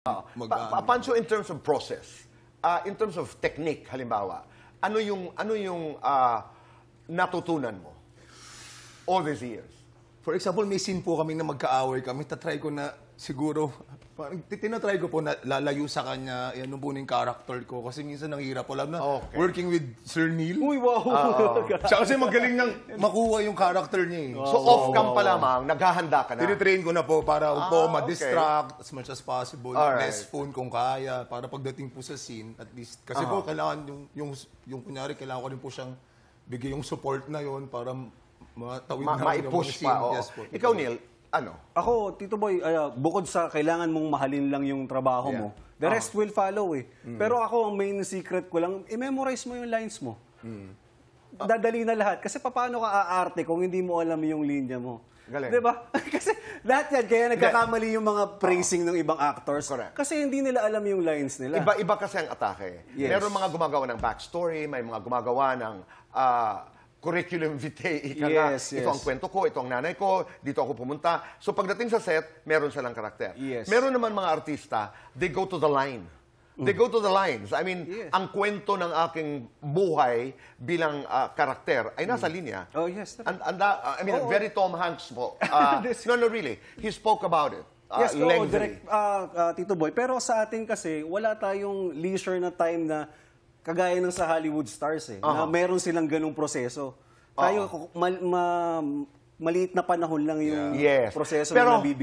Pancho, in terms of process, in terms of technique, halimbawa, ano yung natutunan mo all these years? For example, may scene po kami na magkaaway kami. Tatry ko na siguro, tinatry ko po na lalayo sa kanya, yan po yung character ko. Kasi minsan nanghirap po. Alam na, working with Sir Neil. Uy, wow! Siya kasi magaling nang makuha yung character niya. So off-cam pa lamang, naghahanda ka na? Tinitrain ko na po para po ma-distract as much as possible. Less phone kung kaya. Para pagdating po sa scene, at least. Kasi po, kailangan yung kunyari, kailangan ko rin po siyang bigay yung support na yon para matawid na ma-push pa. Yes, ikaw, Neil, ano? Ako, Tito Boy, bukod sa kailangan mong mahalin lang yung trabaho mo, the rest will follow eh. Pero ako, ang main secret ko lang, i-memorize mo yung lines mo. Dadali na lahat. Kasi paano ka aarte kung hindi mo alam yung linya mo? Galing. Diba? Kasi lahat yan, kaya nagkakamali yung mga praising ng ibang actors. Correct. Kasi hindi nila alam yung lines nila. Iba-iba kasi ang atake. Yes. Meron mga gumagawa ng backstory, may mga gumagawa ng curriculum vitae. Yes. Ito ang kwento ko, ito ang nanay ko, dito ako pumunta. So pagdating sa set, meron silang karakter. Yes. Meron naman mga artista, they go to the line. They go to the lines. I mean, ang kwento ng aking buhay bilang karakter ay nasa linya. Oh, yes. I mean, very Tom Hanks po. No, really. He spoke about it. Yes, direct, Tito Boy. Pero sa atin kasi, wala tayong leisure na time na kagaya ng sa Hollywood stars eh. Na meron silang ganung proseso. Tayo, maliit na panahon lang yung proseso na nabibigay.